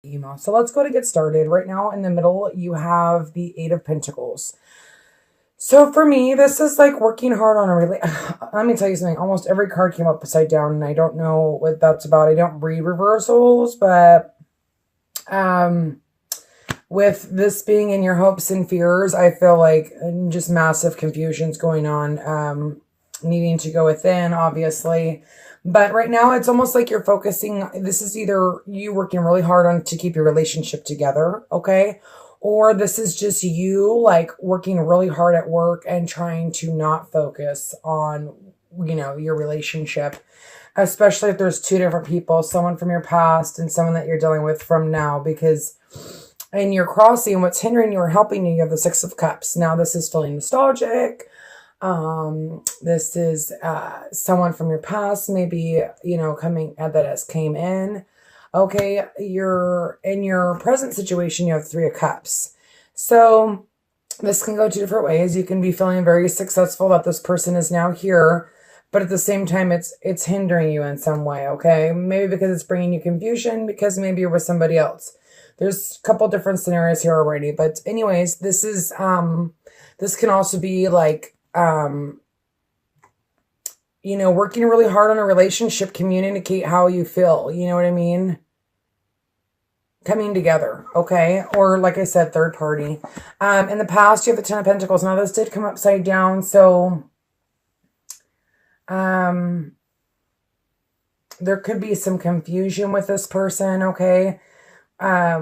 email. So let's go to get started. Right now in the middle, you have the Eight of Pentacles. So for me, this is like working hard on a let me tell you something. Almost every card came up upside down, and I don't know what that's about. I don't read reversals, but with this being in your hopes and fears, I feel like just massive confusions going on, needing to go within, obviously. But right now, it's almost like you're focusing. This is either you working really hard on to keep your relationship together, okay? Or this is just you like working really hard at work and trying to not focus on, your relationship, especially if there's two different people, someone from your past and someone that you're dealing with from now, because in your crossing, what's hindering you or helping you, you have the Six of Cups. Now, this is feeling nostalgic. This is someone from your past, maybe, coming that has came in. Okay, you're in your present situation, you have Three of Cups. So this can go two different ways. You can be feeling very successful that this person is now here, but at the same time, it's hindering you in some way, okay? Maybe because it's bringing you confusion, because maybe you're with somebody else. There's a couple different scenarios here already, but anyways, this is, this can also be like, working really hard on a relationship, communicate how you feel, you know what I mean? Coming together, okay? Or like I said, third party. In the past, you have the Ten of Pentacles. Now this did come upside down, so there could be some confusion with this person, okay? I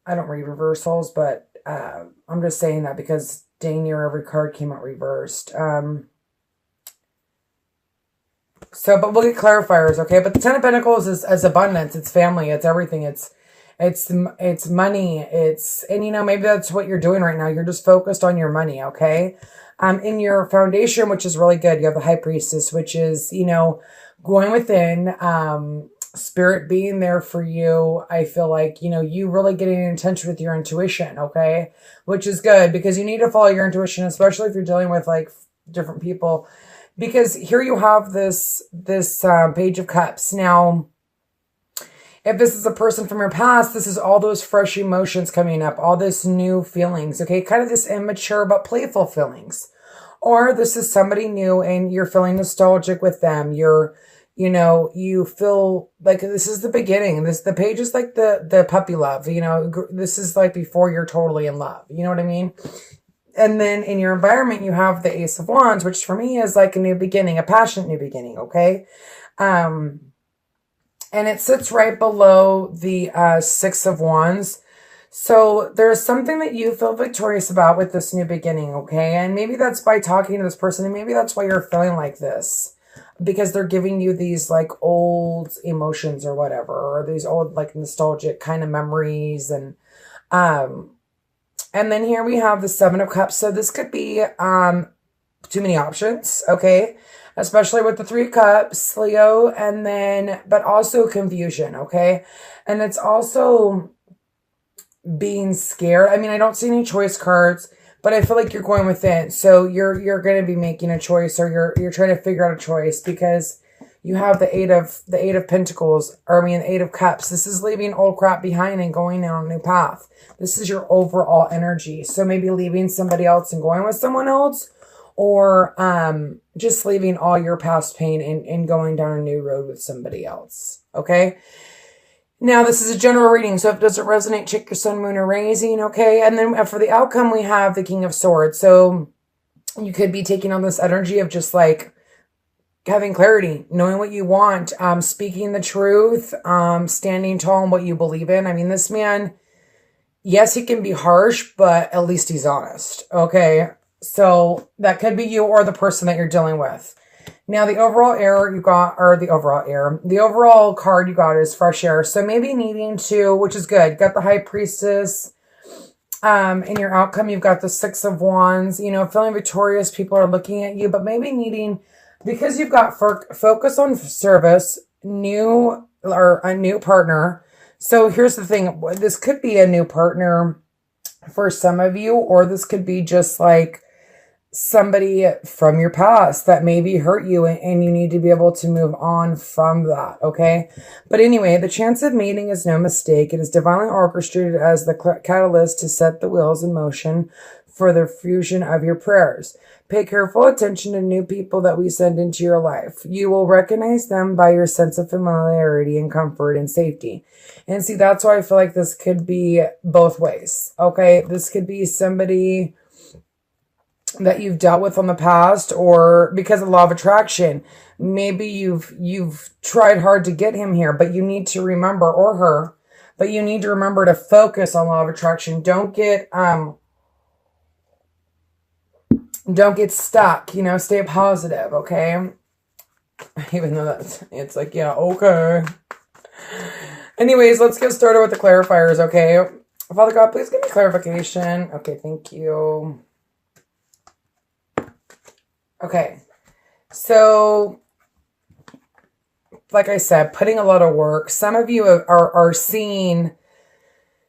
don't read reversals, but I'm just saying that because dang near every card came out reversed. But we'll get clarifiers, okay? But the Ten of Pentacles is abundance, it's family, it's everything, it's money, and maybe that's what you're doing right now. You're just focused on your money, okay? In your foundation, which is really good, you have the High Priestess, which is, going within, spirit being there for you. I feel like, you really getting in touch with your intuition, okay? Which is good because you need to follow your intuition, especially if you're dealing with like different people. Because here you have this Page of Cups. Now, if this is a person from your past, this is all those fresh emotions coming up, all this new feelings, okay? Kind of this immature but playful feelings. Or this is somebody new and you're feeling nostalgic with them. You feel like this is the beginning. The page is like the puppy love, this is like before you're totally in love. You know what I mean? And then in your environment, you have the Ace of Wands, which for me is like a new beginning, a passionate new beginning, okay? And it sits right below the Six of Wands. So there's something that you feel victorious about with this new beginning, okay? And maybe that's by talking to this person, and maybe that's why you're feeling like this. Because they're giving you these like old emotions or whatever, or these old like nostalgic kind of memories. And then here we have the Seven of Cups. So this could be too many options, okay? Especially with the Three of Cups, Leo, but also confusion, okay? And it's also being scared. I mean, I don't see any choice cards, but I feel like you're going within. So you're going to be making a choice, or you're trying to figure out a choice, because you have the Eight of Pentacles, the Eight of Cups. This is leaving old crap behind and going down a new path. This is your overall energy. So maybe leaving somebody else and going with someone else, or just leaving all your past pain and going down a new road with somebody else. Okay. Now, this is a general reading, so if it doesn't resonate, check your sun, moon, or rising, okay? And then for the outcome, we have the King of Swords. So you could be taking on this energy of just like having clarity, knowing what you want, speaking the truth, standing tall in what you believe in. I mean, this man, yes, he can be harsh, but at least he's honest, okay? So that could be you or the person that you're dealing with. Now, the overall card you got is fresh air. So maybe needing to, which is good. Got the High Priestess. In your outcome, you've got the Six of Wands. Feeling victorious. People are looking at you, but maybe needing, because you've got focus on service, a new partner. So here's the thing. This could be a new partner for some of you, or this could be just like, somebody from your past that maybe hurt you, and you need to be able to move on from that, okay? But anyway, the chance of meeting is no mistake. It is divinely orchestrated as the catalyst to set the wheels in motion for the fusion of your prayers. Pay careful attention to new people that we send into your life. You will recognize them by your sense of familiarity and comfort and safety. And see, that's why I feel like this could be both ways, okay? This could be somebody that you've dealt with in the past, or because of law of attraction, maybe you've tried hard to get him here, but you need to remember, or her, but you need to remember to focus on law of attraction. Don't get stuck, stay positive, okay? Even though it's like, yeah, okay. Anyways, let's get started with the clarifiers, okay? Father God, please give me clarification. Okay, thank you. Okay, so like I said, putting a lot of work. Some of you are seeing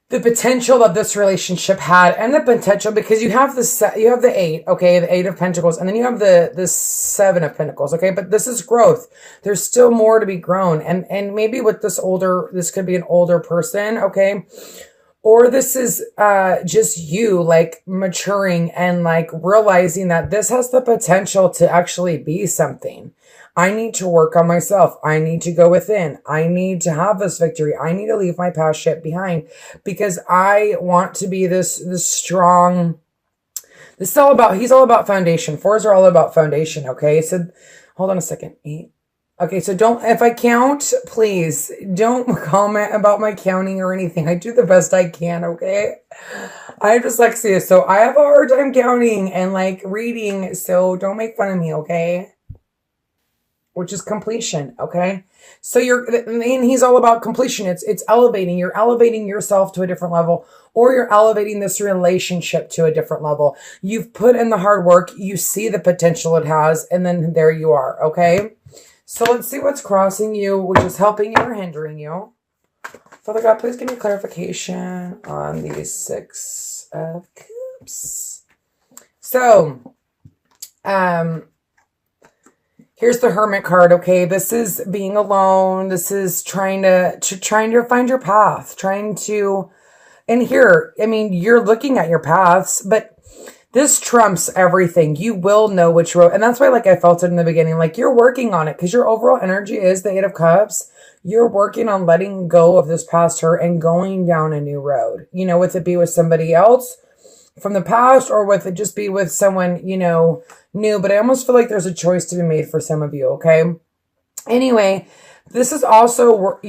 the potential that this relationship had, and the potential, because you have the 8, okay, the 8 of Pentacles, and then you have the 7 of Pentacles, okay, but this is growth. There's still more to be grown, and maybe with this could be an older person, okay, or this is just you, like, maturing and, like, realizing that this has the potential to actually be something. I need to work on myself. I need to go within. I need to have this victory. I need to leave my past shit behind, because I want to be this strong. This is he's all about foundation. 4s are all about foundation, okay? So hold on a second. 8. Okay, so if I count, please don't comment about my counting or anything. I do the best I can, okay? I have dyslexia, so I have a hard time counting and, like, reading, so don't make fun of me, okay? Which is completion, okay? So and he's all about completion. It's elevating. You're elevating yourself to a different level, or you're elevating this relationship to a different level. You've put in the hard work. You see the potential it has, and then there you are, okay? So let's see what's crossing you, which is helping you or hindering you. Father God, please give me clarification on these 6 of Cups. So, here's the Hermit card, okay? This is being alone. This is trying to find your path, and here, I mean, you're looking at your paths, but this trumps everything. You will know which road. And that's why, like, I felt it in the beginning, like, you're working on it, because your overall energy is the 8 of Cups. You're working on letting go of this past hurt and going down a new road, with it be with somebody else from the past, or with it just be with someone, new. But I almost feel like there's a choice to be made for some of you, okay? Anyway, this is also,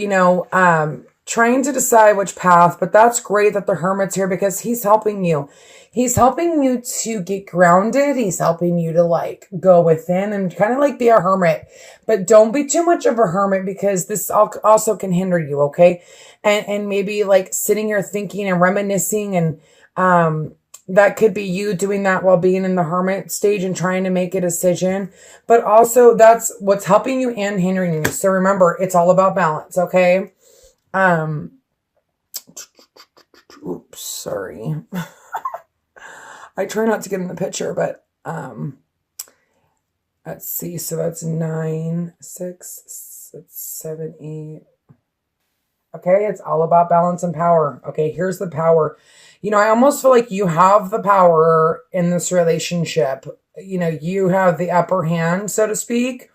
trying to decide which path, but that's great that the Hermit's here, because he's helping you. He's helping you to get grounded. He's helping you to, like, go within and kind of, like, be a hermit. But don't be too much of a hermit, because this also can hinder you, okay? And maybe, like, sitting here thinking and reminiscing, and that could be you doing that while being in the hermit stage and trying to make a decision. But also, that's what's helping you and hindering you. So remember, it's all about balance, okay? Oops, sorry. I try not to get in the picture, but, let's see. So that's 9, 6, that's 7, 8. Okay. It's all about balance and power. Okay. Here's the power. I almost feel like you have the power in this relationship. You have the upper hand, so to speak.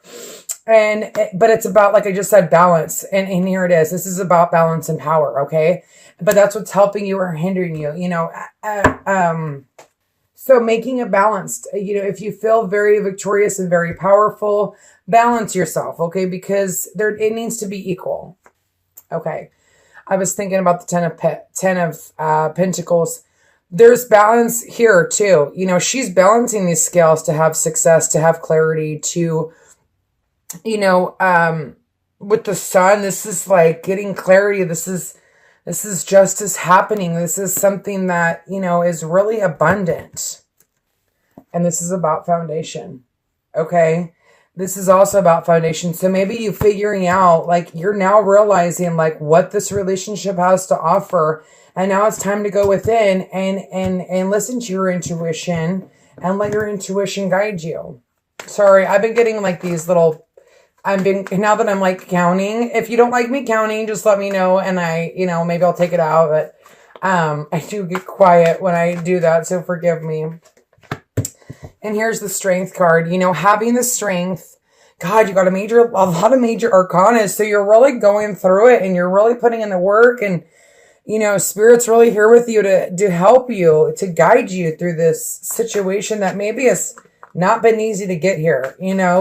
But it's about, like I just said, balance. And here it is. This is about balance and power. Okay. But that's what's helping you or hindering you, so making it balanced, if you feel very victorious and very powerful, balance yourself. Okay. Because it needs to be equal. Okay. I was thinking about the 10 of Pentacles. There's balance here too. She's balancing these scales to have success, to have clarity, to, with the Sun, this is like getting clarity. This is justice happening. This is something that, is really abundant. And this is about foundation. Okay. This is also about foundation. So maybe you figuring out, like, you're now realizing, like, what this relationship has to offer. And now it's time to go within and listen to your intuition and let your intuition guide you. Sorry, I've been getting like these little, now that I'm like counting, if you don't like me counting, just let me know and maybe I'll take it out, but I do get quiet when I do that, so forgive me. And here's the strength card. Having the strength, God, you got a lot of major arcana, so you're really going through it and you're really putting in the work, and Spirit's really here with you to help you, to guide you through this situation that maybe has not been easy to get here,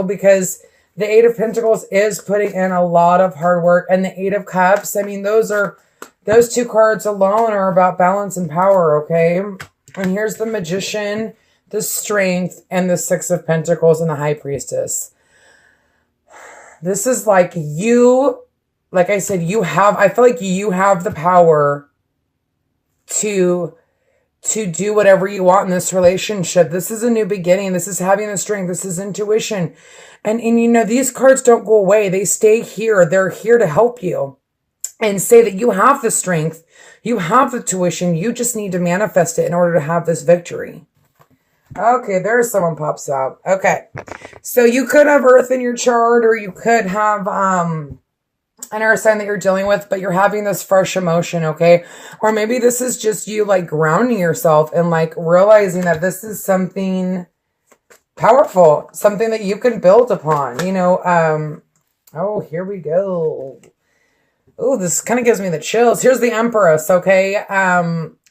because the Eight of Pentacles is putting in a lot of hard work, and the Eight of Cups, those two cards alone are about balance and power, okay? And here's the Magician, the Strength, and the Six of Pentacles, and the High Priestess. This is like I said, I feel like you have the power to do whatever you want in this relationship. This is a new beginning. This is having the strength. This is intuition. And these cards don't go away. They stay here. They're here to help you and say that you have the strength. You have the tuition. You just need to manifest it in order to have this victory. Okay, there's someone pops out. Okay. So you could have Earth in your chart, or you could have an air sign that you're dealing with, but you're having this fresh emotion, okay? Or maybe this is just you like grounding yourself and like realizing that this is something powerful, something that you can build upon, oh, here we go. Oh, this kind of gives me the chills. Here's the Empress, okay?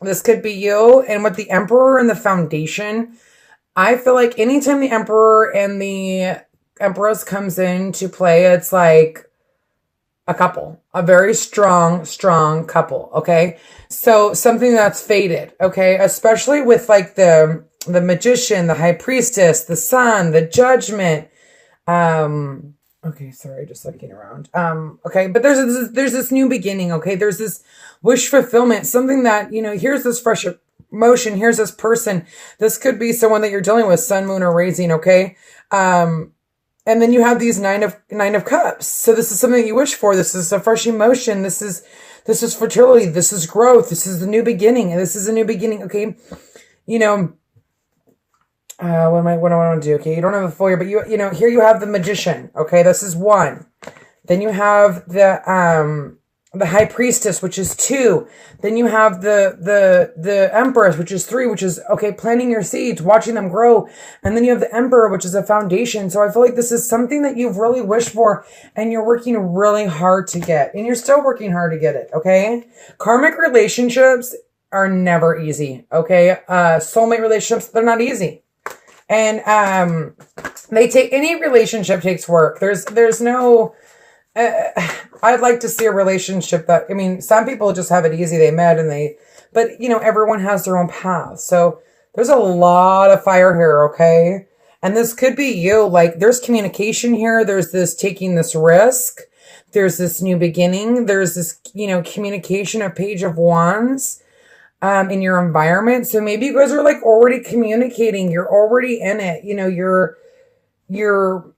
This could be you. And with the Emperor and the Foundation, I feel like anytime the Emperor and the Empress comes into play, it's like a couple, a very strong couple, okay? So something that's faded, okay? Especially with like the Magician, the High Priestess, the Sun, the Judgment. Okay, sorry, just looking around. Okay, but there's this new beginning, okay? There's this wish fulfillment, something that, here's this fresh emotion, here's this person. This could be someone that you're dealing with, Sun, Moon, or Rising, okay? And then you have these nine of cups. So this is something you wish for. This is a fresh emotion. This is fertility. This is growth. This is the new beginning. And this is a new beginning. Okay. What do I want to do? Okay. You don't have a full year, but here you have the Magician. Okay. This is 1. Then you have the High Priestess, which is 2. Then you have the Empress, which is 3, which is, okay, planting your seeds, watching them grow. And then you have the Emperor, which is a foundation. So I feel like this is something that you've really wished for and you're working really hard to get. And you're still working hard to get it, okay? Karmic relationships are never easy, okay? Soulmate relationships, they're not easy. And any relationship takes work. There's no... I'd like to see a relationship that, some people just have it easy. They met but everyone has their own path. So there's a lot of fire here. Okay. And this could be you. Like there's communication here. There's this taking this risk. There's this new beginning. There's this, communication, a Page of Wands, in your environment. So maybe you guys are like already communicating. You're already in it. You're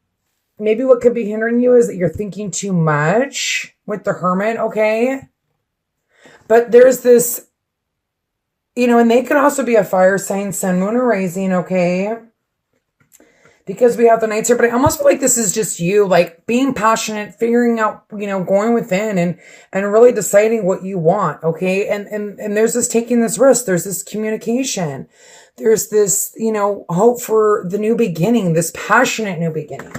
maybe what could be hindering you is that you're thinking too much with the Hermit, okay? But there's this, and they could also be a fire sign, Sun, Moon, or Rising, okay? Because we have the Knights here, but I almost feel like this is just you, like being passionate, figuring out, going within and really deciding what you want, okay? And there's this taking this risk. There's this communication. There's this, hope for the new beginning, this passionate new beginning.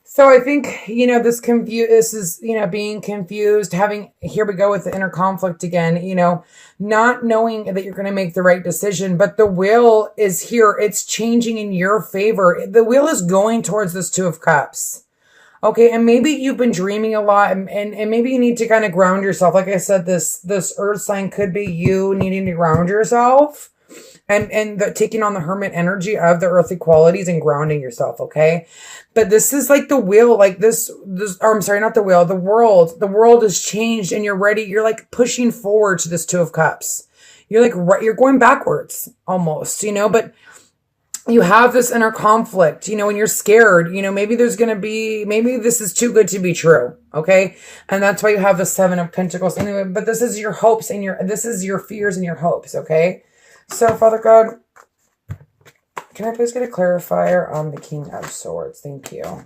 So I think, this is, being confused, here we go with the inner conflict again, not knowing that you're going to make the right decision, but the wheel is here. It's changing in your favor. The wheel is going towards this 2 of Cups. Okay. And maybe you've been dreaming a lot and maybe you need to kind of ground yourself. Like I said, this earth sign could be you needing to ground yourself. And taking on the Hermit energy of the earthly qualities and grounding yourself, okay? But this is like the wheel, like I'm sorry, not the wheel, the world. The world has changed and you're ready. You're like pushing forward to this 2 of Cups. You're like, you're going backwards almost, but you have this inner conflict, and you're scared, maybe maybe this is too good to be true, okay? And that's why you have the 7 of Pentacles anyway, but this is your hopes and this is your fears and your hopes, okay? So, Father God, Can I please get a clarifier on the King of Swords? Thank you.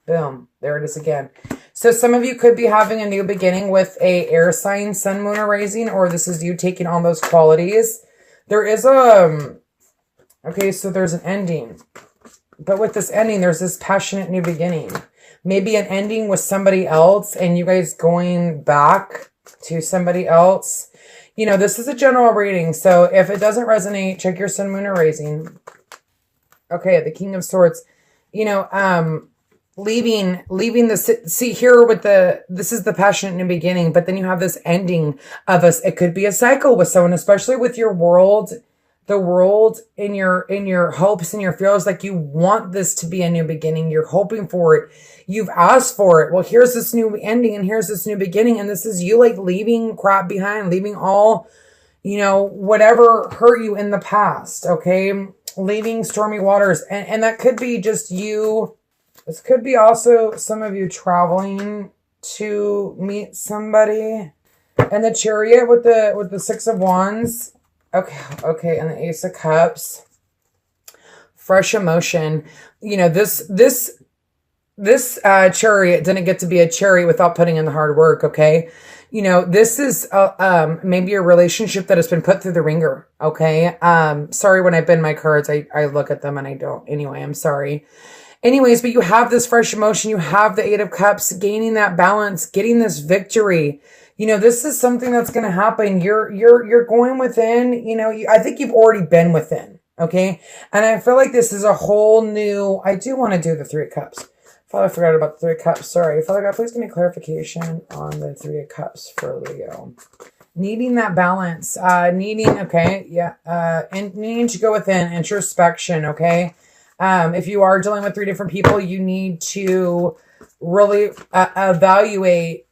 Boom. There it is again. So some of you could be having a new beginning with a air sign, sun, moon, or rising, or this is you taking on those qualities. There is okay, so there's an ending. But with this ending, there's this passionate new beginning. Maybe an ending with somebody else and you guys going back to somebody else. You know, this is a general reading. So if it doesn't resonate, check your sun, moon, or rising. Okay, the King of Swords. You know, leaving the, see here with this is the passionate new beginning, but then you have this ending of us. It could be a cycle with someone, especially with your world, the world in your hopes and your fears. Like you want this to be a new beginning. You're hoping for it. You've asked for it. Well, here's this new ending and here's this new beginning. And this is you like leaving crap behind, leaving all, you know, whatever hurt you in the past. Okay. Leaving stormy waters. And that could be just you. This could be also some of you traveling to meet somebody. And the Chariot with the Six of Wands. Okay, and the Ace of Cups. Fresh emotion. You know, this Chariot didn't get to be a chariot without putting in the hard work, okay? You know, this is maybe a relationship that has been put through the ringer, okay? Sorry, when I bend my cards, I look at them and I don't. Anyway, I'm sorry. Anyways, but you have this fresh emotion. You have the Eight of Cups, gaining that balance, getting this victory. You know, this is something that's going to happen. You're going within, you know, I think you've already been within, okay? And I feel like this is a whole new, I do want to do the Three of Cups. Father, I forgot about the Three of Cups. Sorry. Father God, please give me clarification on the Three of Cups for Leo. Needing that balance, and needing to go within introspection, okay? If you are dealing with 3 different people, you need to really evaluate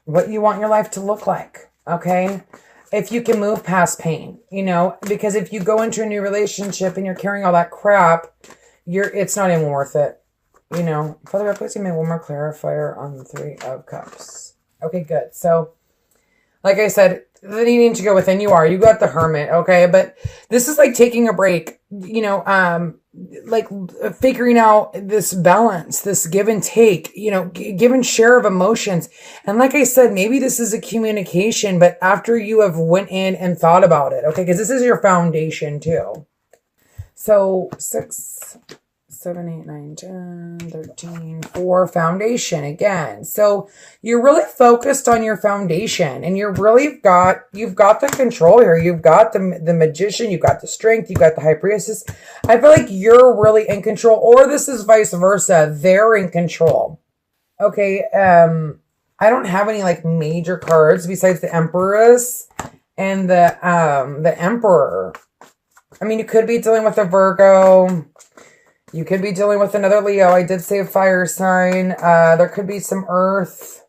what you want your life to look like, okay? If you can move past pain, you know, because if you go into a new relationship and you're carrying all that crap, it's not even worth it, you know. Father God, please give me one more clarifier on the Three of Cups. Okay, good. So, like I said, the needing to go within, you got the Hermit, okay? But this is like taking a break, you know, like figuring out this balance, this give and take, you know, give and share of emotions. And like I said, maybe this is a communication, but after you have went in and thought about it, okay? Because this is your foundation too. So 6, 7, 8, 9, 10, 13, 4, foundation again. So you're really focused on your foundation and you've got the control here. You've got the Magician, you've got the Strength, you've got the High Priestess. I feel like you're really in control, or this is vice versa. They're in control. Okay. I don't have any like major cards besides the Empress and the Emperor. I mean, you could be dealing with a Virgo. You could be dealing with another Leo. I did say a fire sign. There could be some earth.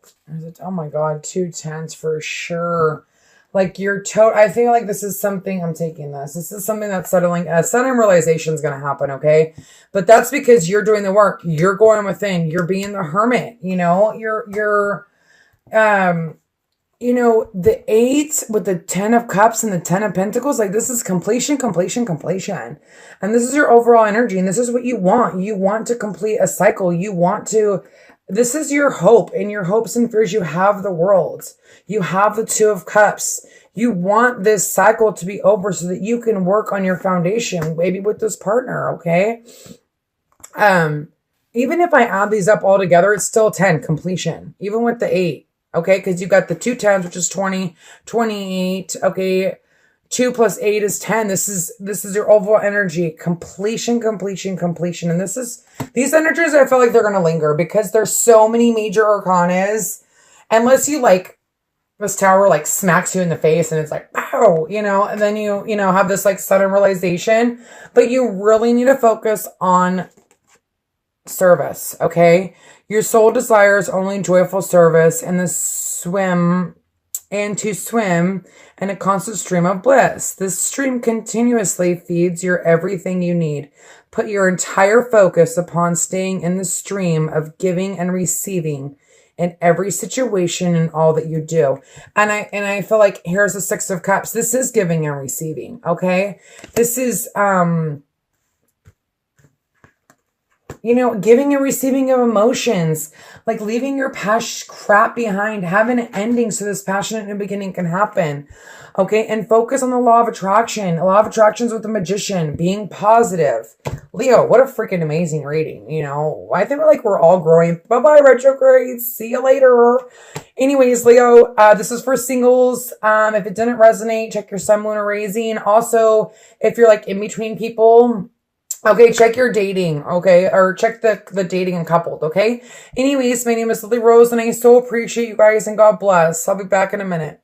Oh my God, 2 10s for sure. Like I feel like this is something, I'm taking this. This is something that's settling. Sudden realization is going to happen, okay? But that's because you're doing the work. You're going within. You're being the hermit, you know? You know, the 8 with the 10 of Cups and the 10 of Pentacles, like this is completion. And this is your overall energy. And this is what you want. You want to complete a cycle. This is your hope. In your hopes and fears, you have the World. You have the 2 of Cups. You want this cycle to be over so that you can work on your foundation, maybe with this partner, okay? Even if I add these up all together, it's still 10, completion, even with the 8. Okay, because you've got the 2 10s, which is 20, 28. Okay, 2 plus 8 is 10. This is your overall energy. Completion. And these energies, I feel like they're going to linger because there's so many major arcanas. Unless you like, this tower like smacks you in the face and it's like, wow, you know, and then you have this like sudden realization. But you really need to focus on service, okay? Your soul desires only joyful service and to swim in a constant stream of bliss. This stream continuously feeds your everything you need. Put your entire focus upon staying in the stream of giving and receiving in every situation and all that you do. And I feel like here's the Six of Cups. This is giving and receiving, okay? This is, you know, giving and receiving of emotions, like leaving your past crap behind, having an ending so this passionate new beginning can happen. Okay. And focus on the law of attraction. A law of attractions with the Magician, being positive. Leo, what a freaking amazing reading. You know, I think we're all growing. Bye-bye, retrogrades. See you later. Anyways, Leo, this is for singles. If it didn't resonate, check your sun, moon, or rising. Also, if you're like in between people, okay, check your dating, okay? Or check the dating and coupled, okay? Anyways, my name is Lily Rose, and I so appreciate you guys, and God bless. I'll be back in a minute.